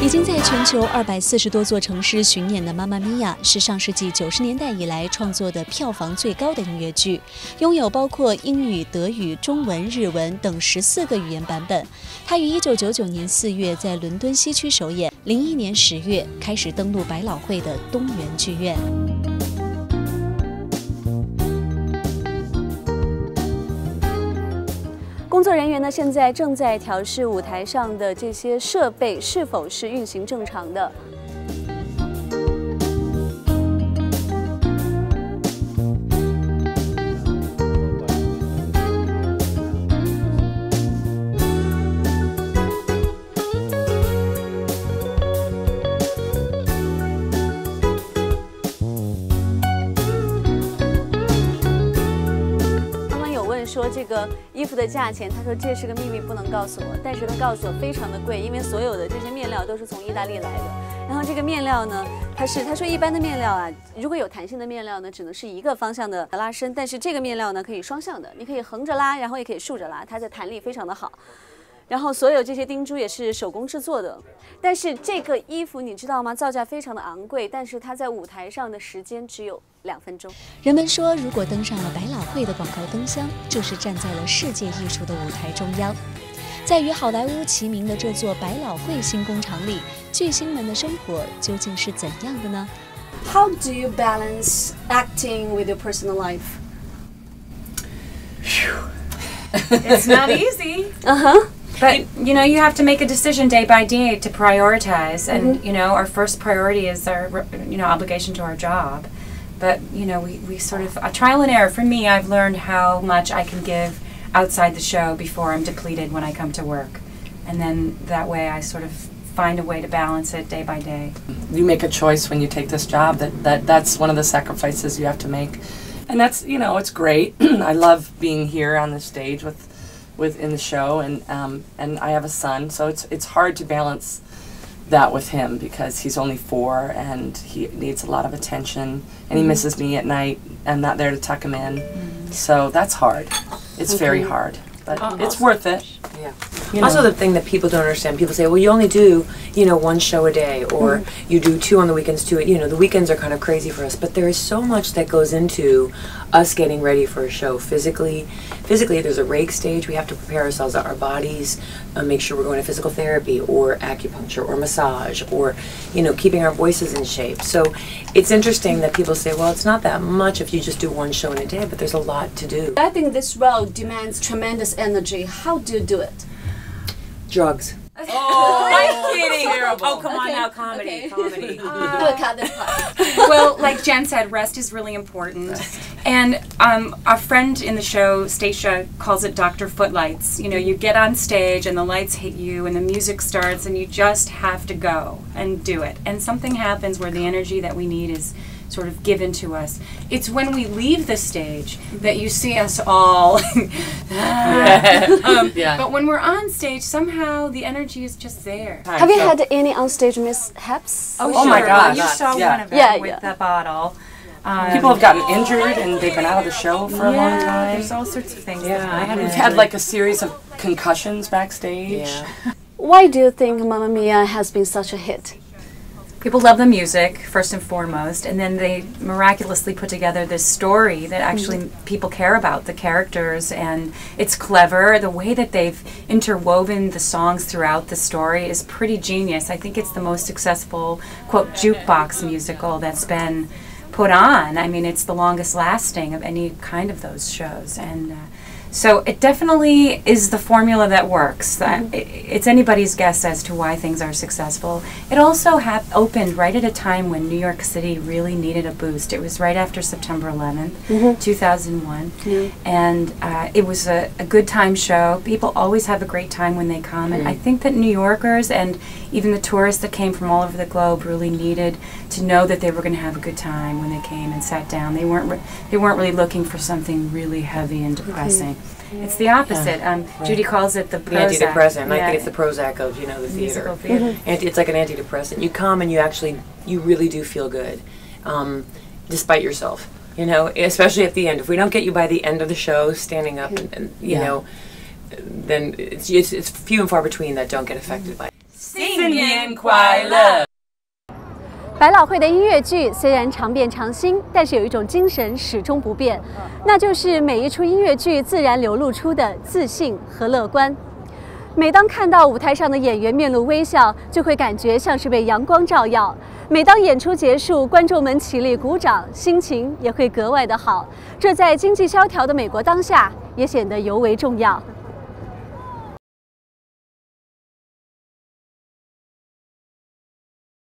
已经在全球240多座城市巡演的《妈妈咪呀》是上世纪90年代以来创作的票房最高的音乐剧，拥有包括英语、德语、中文、日文等14个语言版本。它于1999年4月在伦敦西区首演，01年10月开始登陆百老汇的东园剧院。工作人员呢，现在正在调试舞台上的这些设备是否是运行正常的。说这个衣服的价钱，他说这是个秘密，不能告诉我。但是他告诉我非常的贵，因为所有的这些面料都是从意大利来的。然后这个面料呢，他说一般的面料啊，如果有弹性的面料呢，只能是一个方向的拉伸，但是这个面料呢可以双向的，你可以横着拉，然后也可以竖着拉，它的弹力非常的好。然后所有这些钉珠也是手工制作的，但是这个衣服你知道吗？造价非常的昂贵，但是它在舞台上的时间只有2分钟。人们说，如果登上了百老汇的广告灯箱，就是站在了世界艺术的舞台中央。在与好莱坞齐名的这座百老汇新工厂里，巨星们的生活究竟是怎样的呢？ How do you balance acting with your personal life? It's not easy. But you know, you have to make a decision day by day to prioritize, and you know, our first priority is our obligation to our job. But you know, we sort of trial and error. For me, I've learned how much I can give outside the show before I'm depleted when I come to work, and then that way I sort of find a way to balance it day by day. You make a choice when you take this job that's one of the sacrifices you have to make, and that's, you know, it's great. I love being here on the stage in the show, and I have a son, so it's hard to balance that with him because he's only 4 and he needs a lot of attention, and he misses me at night. I'm not there to tuck him in, so that's hard. It's very hard, but it's worth it. Yeah. You know. Also, the thing that people don't understand, people say, well, you only do, you know, 1 show a day, or you do 2 on the weekends too. You know, the weekends are kind of crazy for us, but there is so much that goes into us getting ready for a show. Physically, there's a rake stage. We have to prepare ourselves, our bodies, make sure we're going to physical therapy or acupuncture or massage, or, you know, keeping our voices in shape. So it's interesting that people say, well, it's not that much if you just do 1 show in a day, but there's a lot to do. I think this role demands tremendous energy. How do you do it? Drugs. Oh, I'm kidding. Terrible. Oh, come on now, comedy. We'll cut this part. Well, like Jen said, rest is really important. And our friend in the show, Stacia, calls it Dr. Footlights. You know, you get on stage and the lights hit you and the music starts and you just have to go and do it. And something happens where the energy that we need is sort of given to us. It's when we leave the stage that you see us all but when we're on stage, somehow the energy is just there. Have you had any onstage mishaps? Oh, Oh sure. my gosh. You saw one of them Yeah, with yeah. the bottle. People have gotten injured and they've been out of the show for a long time. There's all sorts of things. Yeah, that I happen. We've had like a series of concussions backstage. Yeah. Why do you think Mamma Mia has been such a hit? People love the music, first and foremost, and then they miraculously put together this story that actually people care about, the characters, and it's clever. The way that they've interwoven the songs throughout the story is pretty genius. I think it's the most successful, quote, jukebox musical that's been put on. I mean, it's the longest lasting of any kind of those shows, and so it definitely is the formula that works. It's anybody's guess as to why things are successful. It also opened right at a time when New York City really needed a boost. It was right after September 11th, 2001. And it was a good time show. People always have a great time when they come. And I think that New Yorkers and even the tourists that came from all over the globe really needed to know that they were going to have a good time when they came and sat down. They weren't really looking for something really heavy and depressing. It's the opposite. Judy calls it the Prozac. The antidepressant. I think it's the Prozac of, you know, the theater. Musical theater. It's like an antidepressant. You come and you really do feel good, despite yourself. You know, especially at the end. If we don't get you by the end of the show, standing up and you know, then it's few and far between that don't get affected by it. Sing 新年快乐！百老汇的音乐剧虽然常变常新，但是有一种精神始终不变，那就是每一出音乐剧自然流露出的自信和乐观。每当看到舞台上的演员面露微笑，就会感觉像是被阳光照耀；每当演出结束，观众们起立鼓掌，心情也会格外的好。这在经济萧条的美国当下，也显得尤为重要。